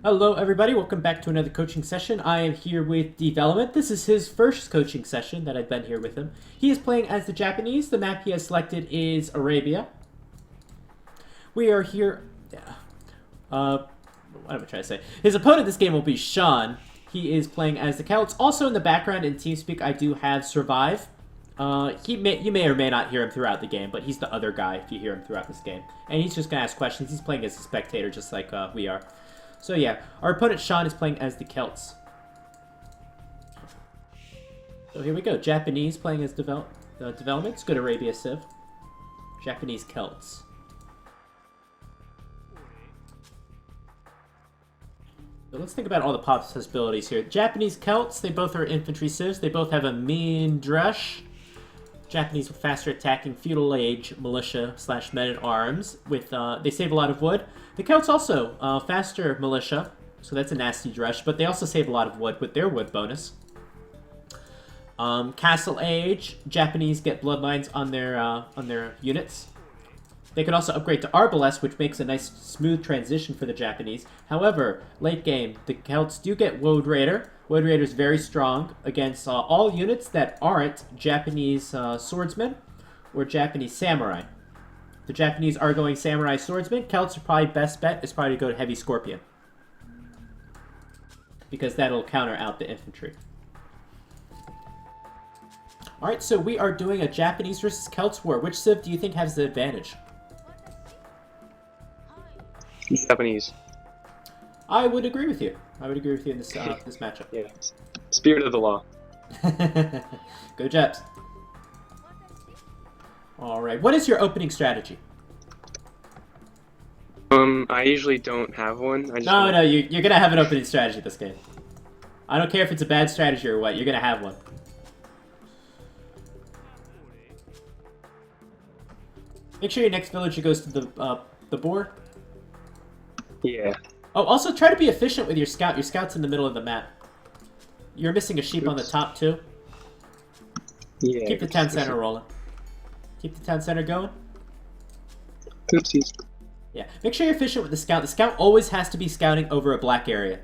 Hello, everybody. Welcome back to another coaching session. I am here with Development. This is his first coaching session that I've been here with him. He is playing as the Japanese. The map he has selected is Arabia. We are here. What am I trying to say? His opponent this game will be Sean. He is playing as the Celts. Also in the background in TeamSpeak, I do have Survive. You may or may not hear him throughout the game, but he's the other guy if you hear him throughout this game. And he's just going to ask questions. He's playing as a spectator just like we are. So yeah, our opponent Sean is playing as the Celts. So here we go. Japanese playing as developments. Good Arabia Civ. Japanese Celts. So let's think about all the possibilities here. Japanese Celts, they both are infantry civs. They both have a mean drush. Japanese with faster attacking feudal age militia / men-at-arms. With they save a lot of wood. The Celts also faster militia, so that's a nasty drush. But they also save a lot of wood with their wood bonus. Castle age, Japanese get bloodlines on their units. They can also upgrade to Arbalest, which makes a nice smooth transition for the Japanese. However, late game, the Celts do get Woad Raider. Woad Raider is very strong against all units that aren't Japanese swordsmen or Japanese samurai. The Japanese are going samurai swordsmen. Celts are probably best bet is probably to go to heavy scorpion, because that'll counter out the infantry. Alright, so we are doing a Japanese versus Celts war. Which civ do you think has the advantage? Japanese. I would agree with you. I would agree with you in this this matchup. Yeah. Spirit of the law. Go Japs. Alright, what is your opening strategy? I usually don't have one. No, you're gonna have an opening strategy this game. I don't care if it's a bad strategy or what, you're gonna have one. Make sure your next villager goes to the boar. Yeah. Oh, also try to be efficient with your scout. Your scout's in the middle of the map. You're missing a sheep on the top too. Yeah. Keep the town center rolling. Keep the town center going. Oopsies. Yeah, make sure you're efficient with the scout. The scout always has to be scouting over a black area.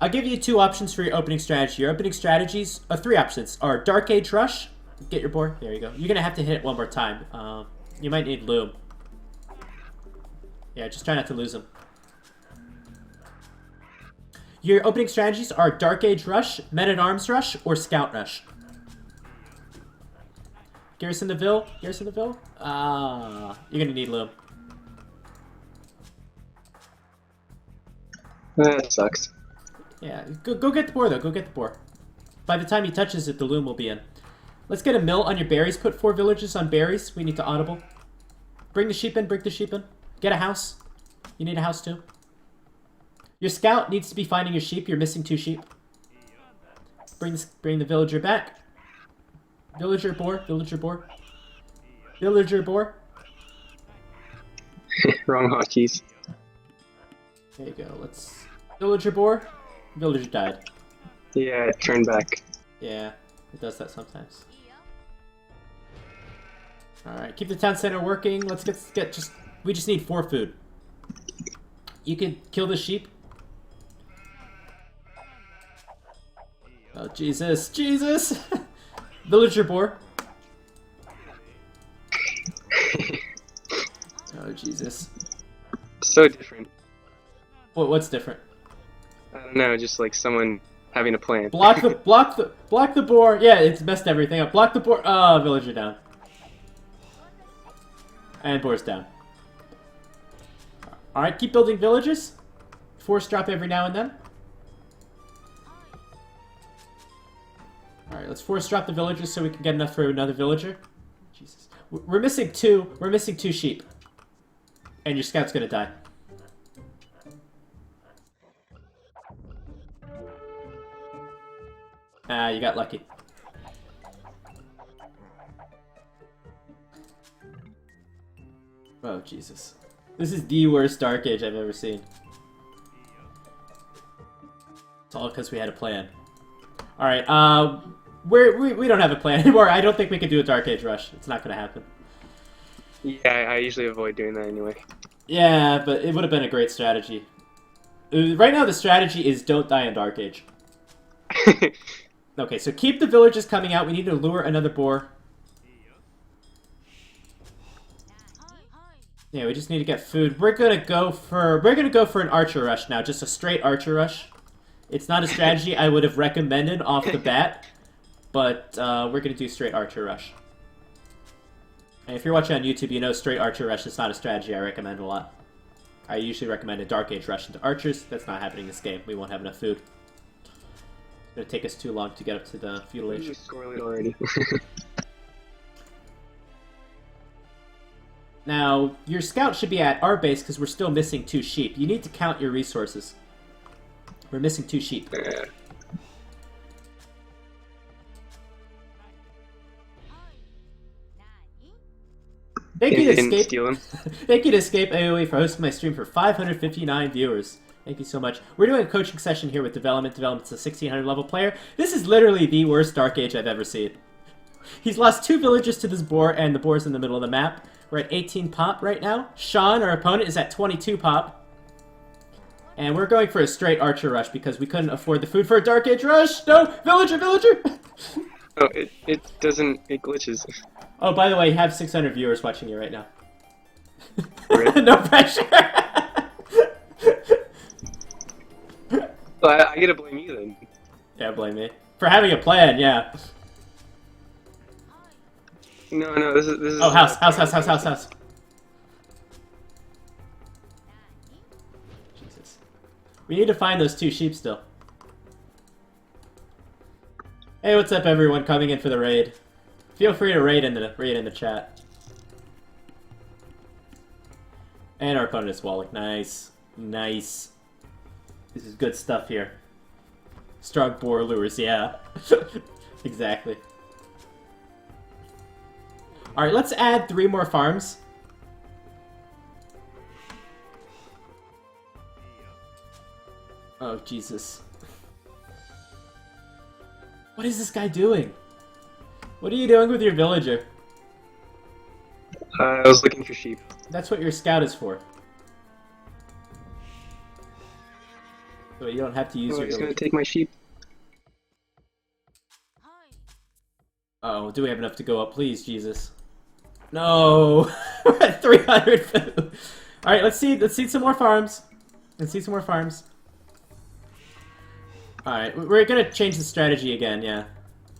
I'll give you two options for your opening strategy. Your opening strategies, three options, are Dark Age Rush. Get your boar. There you go. You're going to have to hit it one more time. You might need Loom. Yeah, just try not to lose him. Your opening strategies are Dark Age Rush, Men-at-Arms Rush, or Scout Rush. Garrison the Ville. Garrison the Ville. You're going to need Loom. That sucks. Yeah, go get the boar, though. Go get the boar. By the time he touches it, the Loom will be in. Let's get a mill on your berries. Put 4 villages on berries. We need to audible. Bring the sheep in. Bring the sheep in. Get a house. You need a house, too. Your scout needs to be finding your sheep. You're missing 2 sheep. Bring the villager back. Villager boar. Villager boar. Villager boar. Wrong hotkeys. There you go. Let's... Villager boar. Villager died. Yeah, it turned back. Yeah, it does that sometimes. Alright, keep the town center working. Let's get just... We just need 4 food. You could kill the sheep. Oh, Jesus. Jesus! Villager boar. Oh, Jesus. So different. What's different? I don't know, just like someone having a plan. Block the boar. Yeah, it's messed everything up. Block the boar. Oh, villager down. And boar's down. Alright, keep building villages. Force drop every now and then. Alright, let's force drop the villagers so we can get enough for another villager. Jesus. We're missing 2. We're missing 2 sheep. And your scout's gonna die. Ah, you got lucky. Oh, Jesus. This is the worst Dark Age I've ever seen. It's all because we had a plan. Alright, we don't have a plan anymore. I don't think we can do a Dark Age rush. It's not going to happen. Yeah, I usually avoid doing that anyway. Yeah, but it would have been a great strategy. Right now, the strategy is don't die in Dark Age. Okay, so keep the villagers coming out. We need to lure another boar. Yeah, we just need to get food. We're gonna go for an archer rush now, just a straight archer rush. It's not a strategy I would have recommended off the bat, but we're gonna do straight archer rush. And if you're watching on YouTube, you know straight archer rush is not a strategy I recommend a lot. I usually recommend a Dark Age rush into archers. That's not happening this game. We won't have enough food. It's gonna take us too long to get up to the feudal age. You score lead already. Now, your scout should be at our base because we're still missing 2 sheep. You need to count your resources. We're missing 2 sheep. Thank you to Escape. Steal him. Thank you to Escape AOE for hosting my stream for 559 viewers. Thank you so much. We're doing a coaching session here with Development. Development's a 1600 level player. This is literally the worst Dark Age I've ever seen. He's lost 2 villagers to this boar, and the boar's in the middle of the map. We're at 18 pop right now. Sean, our opponent, is at 22 pop. And we're going for a straight archer rush because we couldn't afford the food for a Dark Age rush. No! Villager! Villager! Oh, it doesn't... It glitches. Oh, by the way, you have 600 viewers watching you right now. Really? No pressure! Well, I gotta blame you then. Yeah, blame me. For having a plan, yeah. No, this is... Oh, house. Jesus. We need to find those 2 sheep still. Hey, what's up, everyone coming in for the raid? Feel free to raid in the chat. And our opponent is Wallach. Nice. Nice. This is good stuff here. Strong boar lures, yeah. Exactly. Alright, let's add 3 more farms. Oh, Jesus. What is this guy doing? What are you doing with your villager? I was looking for sheep. That's what your scout is for. So you don't have to use Oh, your he's villager. gonna take my sheep. Oh, do we have enough to go up? Please, Jesus. No! We're at 300 food. Alright, let's see some more farms. Let's see some more farms. Alright, we're gonna change the strategy again, yeah.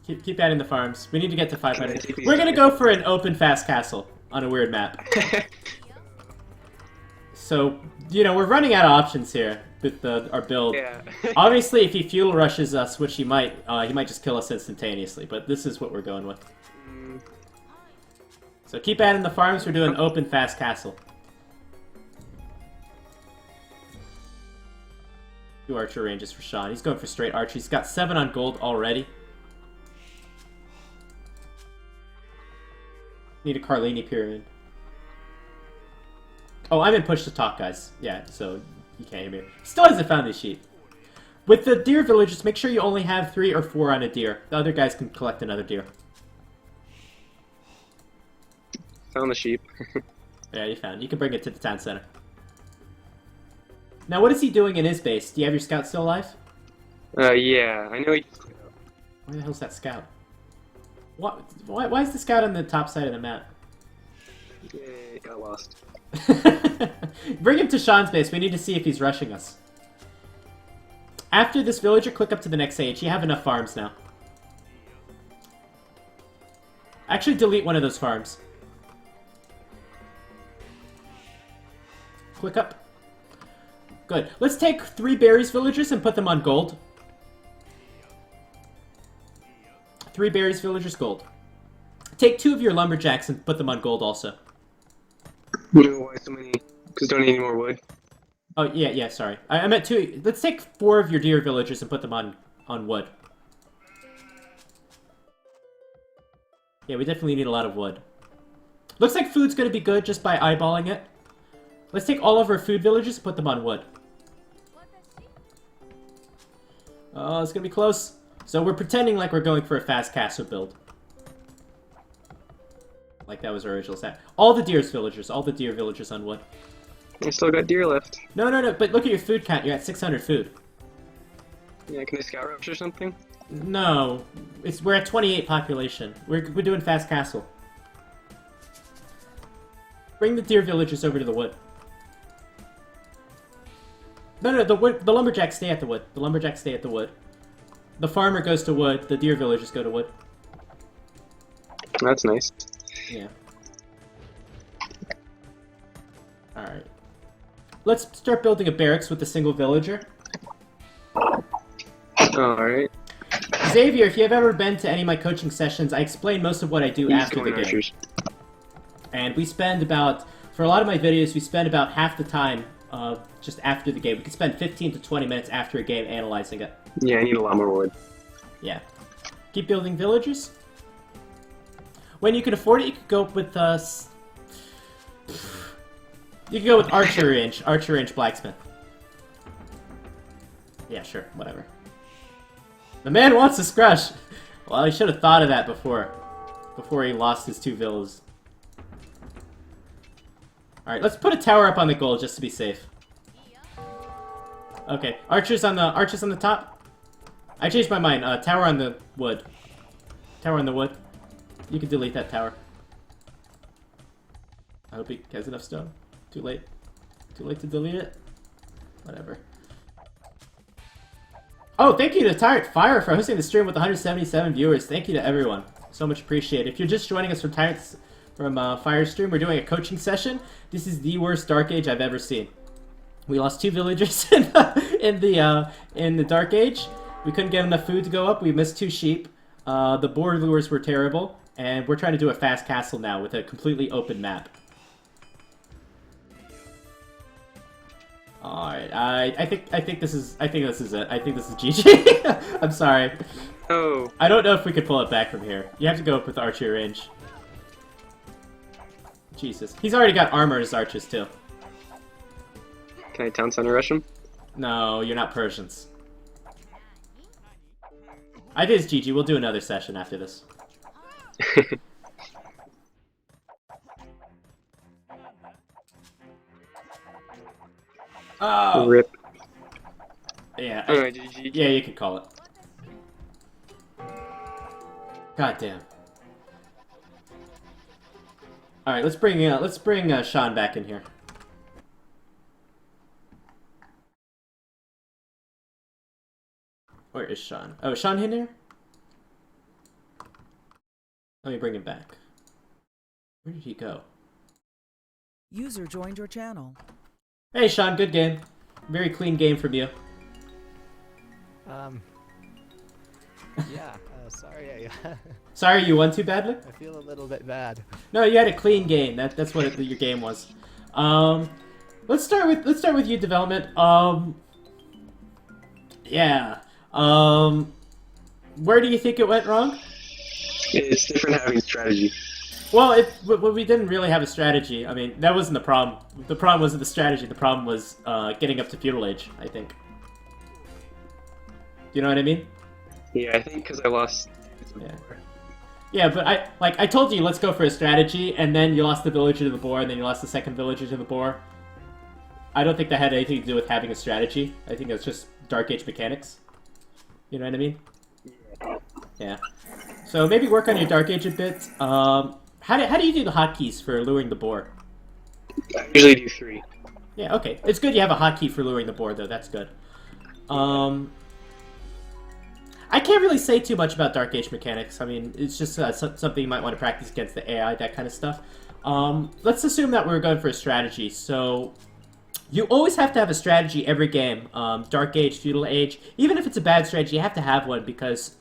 Keep adding the farms. We need to get to 500. We're gonna go for an open fast castle on a weird map. So, you know, we're running out of options here with our build. Yeah. Obviously, if he fuel rushes us, which he might just kill us instantaneously, but this is what we're going with. So keep adding the farms, we're doing open fast castle. 2 archer ranges for Sean. He's going for straight archer. He's got 7 on gold already. Need a Carlini pyramid. Oh, I'm in push to talk, guys. Yeah, so you can't hear me. Still hasn't found these sheep. With the deer villagers, make sure you only have 3 or 4 on a deer. The other guys can collect another deer. Found the sheep. Yeah, you found it. You can bring it to the town center. Now, what is he doing in his base? Do you have your scout still alive? Yeah, I know he just cleared out. Where the hell's that scout? What? Why is the scout on the top side of the map? Yeah, got lost. Bring him to Sean's base. We need to see if he's rushing us. After this villager, click up to the next age. You have enough farms now. Actually, delete one of those farms. Click up. Good. Let's take 3 berries villagers and put them on gold. 3 berries villagers gold. Take 2 of your lumberjacks and put them on gold also. You know why so many? Because don't need any more wood. Oh, yeah, sorry. I meant 2. Let's take 4 of your deer villagers and put them on wood. Yeah, we definitely need a lot of wood. Looks like food's gonna be good just by eyeballing it. Let's take all of our food villagers and put them on wood. Oh, it's gonna be close. So we're pretending like we're going for a fast castle build. Like that was our original set. All the deer villagers on wood. I still got deer left. No, but look at your food count. You're at 600 food. Yeah, can I scout rush or something? No, we're at 28 population. We're doing fast castle. Bring the deer villagers over to the wood. No, the lumberjacks stay at the wood. The lumberjacks stay at the wood. The farmer goes to wood. The deer villagers go to wood. That's nice. Yeah. All right. Let's start building a barracks with a single villager. Alright. Xavier, if you have ever been to any of my coaching sessions, I explain most of what I do after the game. Archers. And we spend about, for a lot of my videos, we spend about half the time just after the game. We can spend 15 to 20 minutes after a game analyzing it. Yeah, I need a lot more wood. Yeah. Keep building villagers. When you can afford it, you could go with you can go with Archer Range Blacksmith. Yeah, sure, whatever. The man wants to scrush! Well, he should have thought of that before he lost his 2 villas. Alright, let's put a tower up on the goal just to be safe. Okay, archers on the top. I changed my mind. Tower on the wood. Tower on the wood. You can delete that tower. I hope he has enough stone. Too late. Too late to delete it? Whatever. Oh, thank you to Tyrant Fire for hosting the stream with 177 viewers. Thank you to everyone. So much appreciated. If you're just joining us from Fire stream, we're doing a coaching session. This is the worst Dark Age I've ever seen. We lost 2 villagers in the Dark Age. We couldn't get enough food to go up. We missed 2 sheep. The boar lures were terrible, and we're trying to do a fast castle now with a completely open map. Alright, I think this is it. I think this is GG. I'm sorry. Oh. I don't know if we could pull it back from here. You have to go up with archer range. Jesus. He's already got armor as archers too. Can I town center rush him? No, you're not Persians. I think it's GG. We'll do another session after this. Oh! Rip. Yeah. Alright, GG. Yeah, you can call it. God damn. Alright, let's bring Sean back in here. Where is Sean? Oh, is Sean in here? Let me bring him back. Where did he go? User joined your channel. Hey Sean, good game. Very clean game from you. Yeah, sorry, Sorry you won too badly? I feel a little bit bad. No, you had a clean game. That's what your game was. Let's start with you, development. Yeah. Where do you think it went wrong? It's different having strategy. Well, we didn't really have a strategy. I mean, that wasn't the problem. The problem wasn't the strategy. The problem was getting up to feudal age, I think. You know what I mean? Yeah, I think because I lost. Yeah. Yeah, but I told you, let's go for a strategy, and then you lost the villager to the boar, and then you lost the second villager to the boar. I don't think that had anything to do with having a strategy. I think it's just Dark Age mechanics. You know what I mean? Yeah. So maybe work on your Dark Age a bit. How do you do the hotkeys for luring the boar? I usually do 3. Yeah, okay. It's good you have a hotkey for luring the boar, though. That's good. I can't really say too much about Dark Age mechanics. I mean, it's just something you might want to practice against the AI, that kind of stuff. Let's assume that we're going for a strategy. So, you always have to have a strategy every game. Dark Age, Feudal Age. Even if it's a bad strategy, you have to have one because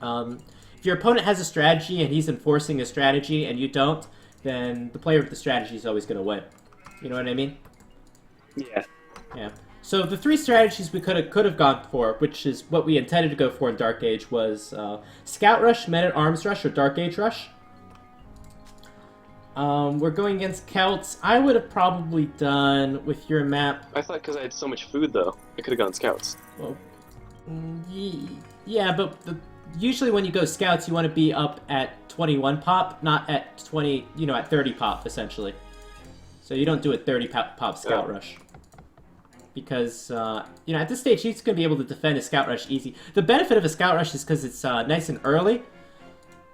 if your opponent has a strategy and he's enforcing a strategy and you don't, then the player with the strategy is always going to win. You know what I mean? Yeah. Yeah. So the 3 strategies we could have gone for, which is what we intended to go for in Dark Age, was Scout Rush, Men-at-Arms Rush, or Dark Age Rush. We're going against Celts. I would have probably done with your map. I thought because I had so much food though, I could have gone scouts. Well, yeah, but usually when you go scouts, you want to be up at 21 pop, not at 20, at 30 pop, essentially. So you don't do a 30 pop scout rush. Because, at this stage, he's going to be able to defend a scout rush easy. The benefit of a scout rush is because it's nice and early,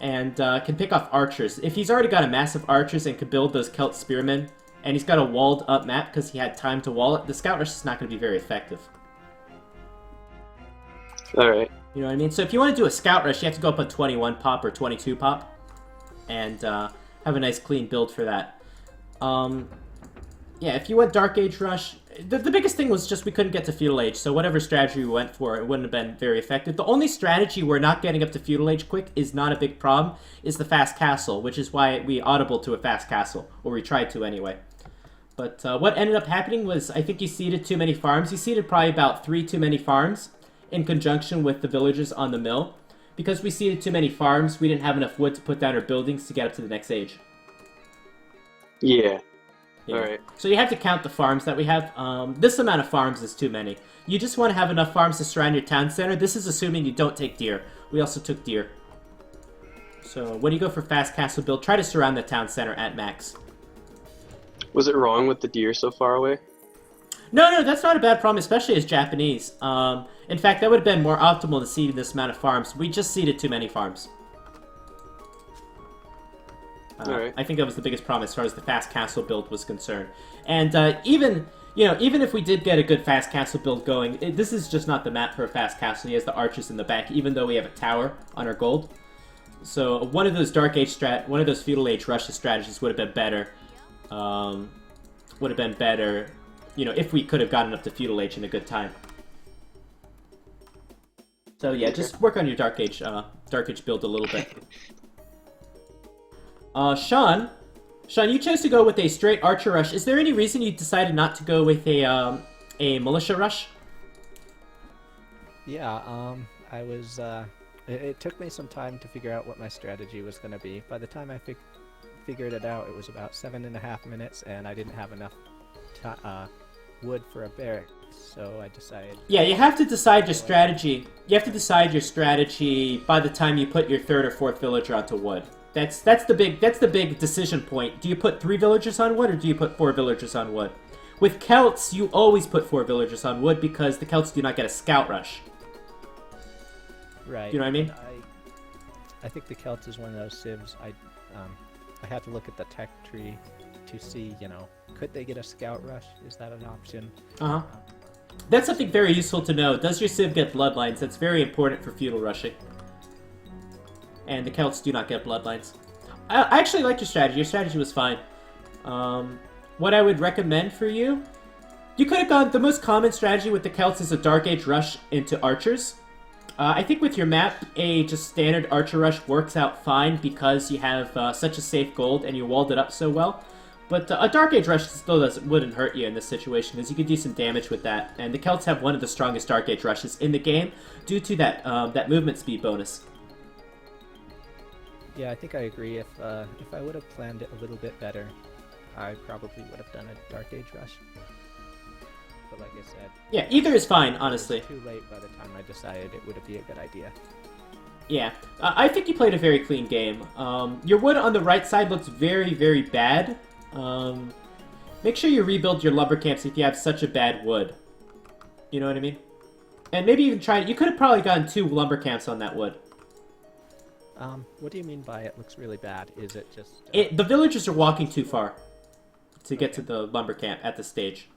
and can pick off archers. If he's already got a massive archers and could build those Celt spearmen, and he's got a walled up map because he had time to wall it, the scout rush is not going to be very effective. Alright. You know what I mean? So if you want to do a scout rush, you have to go up on 21 pop or 22 pop, and have a nice clean build for that. Yeah, if you went Dark Age Rush, the biggest thing was just we couldn't get to Feudal Age, so whatever strategy we went for, it wouldn't have been very effective. The only strategy we're not getting up to Feudal Age quick is not a big problem, is the Fast Castle, which is why we audible to a Fast Castle, or we tried to anyway. But what ended up happening was, I think you seeded too many farms. You seeded probably about 3 too many farms in conjunction with the villagers on the mill. Because we seeded too many farms, we didn't have enough wood to put down our buildings to get up to the next age. Yeah. Yeah. Alright. So you have to count the farms that we have. This amount of farms is too many. You just want to have enough farms to surround your town center. This is assuming you don't take deer. We also took deer. So when you go for fast castle build, try to surround the town center at max. Was it wrong with the deer so far away? No, that's not a bad problem, especially as Japanese. In fact, that would have been more optimal to seed this amount of farms. We just seeded too many farms. Alright. I think that was the biggest problem as far as the fast castle build was concerned. And even if we did get a good fast castle build going, this is just not the map for a fast castle. He has the archers in the back, even though we have a tower on our gold. So one of those Dark Age Feudal Age Russia strategies would have been better. If we could have gotten up to Feudal Age in a good time. So yeah, just work on your Dark Age build a little bit. Sean, you chose to go with a straight archer rush. Is there any reason you decided not to go with a militia rush? Yeah, I was, it took me some time to figure out what my strategy was going to be. By the time I figured it out, it was about 7.5 minutes, and I didn't have enough wood for a barrack, so I decided... Yeah, you have to decide your strategy. You have to decide your strategy by the time you put your 3rd or 4th villager onto wood. That's the big decision point. Do you put 3 villagers on wood, or do you put 4 villagers on wood? With Celts, you always put 4 villagers on wood because the Celts do not get a scout rush. Right. You know what I mean? I think the Celts is one of those civs. I have to look at the tech tree to see, could they get a scout rush? Is that an option? Uh-huh. That's something very useful to know. Does your civ get bloodlines? That's very important for feudal rushing. And the Celts do not get bloodlines. I actually liked your strategy. Your strategy was fine. What I would recommend for you... You could have gone... The most common strategy with the Celts is a Dark Age rush into archers. I think with your map, a just standard archer rush works out fine because you have such a safe gold and you walled it up so well. But a Dark Age rush still wouldn't hurt you in this situation because you could do some damage with that. And the Celts have one of the strongest Dark Age rushes in the game due to that movement speed bonus. Yeah, I think I agree. If I would have planned it a little bit better, I probably would have done a Dark Age rush. But like I said... Yeah, either is fine, honestly. It was too late by the time I decided it would be a good idea. Yeah, I think you played a very clean game. Your wood on the right side looks very, very bad. Make sure you rebuild your lumber camps if you have such a bad wood. You know what I mean? And maybe even try... You could have probably gotten 2 lumber camps on that wood. What do you mean by it looks really bad? Is it just... The villagers are walking too far to get to the lumber camp at this stage.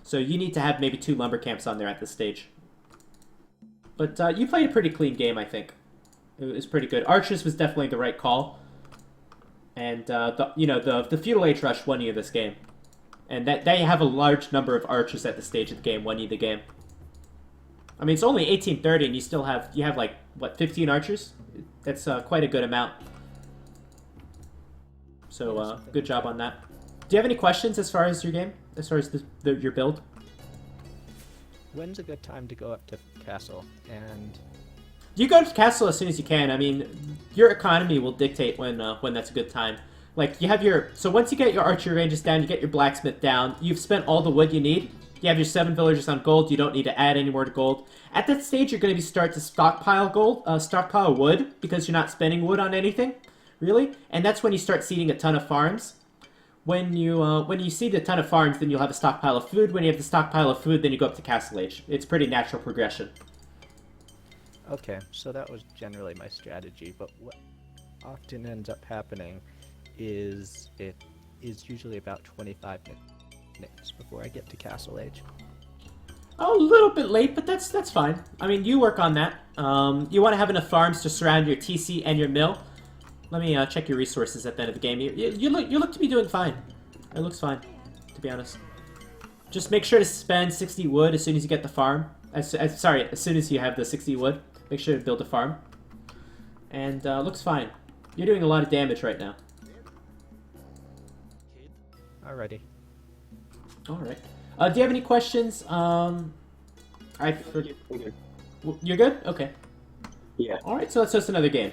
So you need to have maybe 2 lumber camps on there at this stage. But you played a pretty clean game, I think. It was pretty good. Archers was definitely the right call. And, the Feudal Age Rush won you this game. And they have a large number of archers at the stage of the game, won you the game. I mean, it's only 1830 and you have like, what, 15 archers? That's quite a good amount. So, good job on that. Do you have any questions as far as your game? As far as your build? When's a good time to go up to Castle? And... You go to Castle as soon as you can. I mean, your economy will dictate when that's a good time. Like, you have your... So once you get your archery ranges down, you get your blacksmith down, you've spent all the wood you need, You have your 7 villagers on gold. You don't need to add any more to gold. At that stage, you're going to be start to stockpile stockpile wood, because you're not spending wood on anything, really. And that's when you start seeding a ton of farms. When you seed a ton of farms, then you'll have a stockpile of food. When you have the stockpile of food, then you go up to Castle Age. It's pretty natural progression. Okay, so that was generally my strategy, but what often ends up happening is it is usually about 25 minutes before I get to Castle Age. Oh, a little bit late, but that's fine. I mean, you work on that. You want to have enough farms to surround your TC and your mill. Let me check your resources at the end of the game. You look to be doing fine. It looks fine, to be honest. Just make sure to spend 60 wood as soon as you get the farm. As soon as you have the 60 wood, make sure to build a farm. And looks fine. You're doing a lot of damage right now. Alrighty. All right. Do you have any questions? You're good? Okay. Yeah. All right. So let's host another game.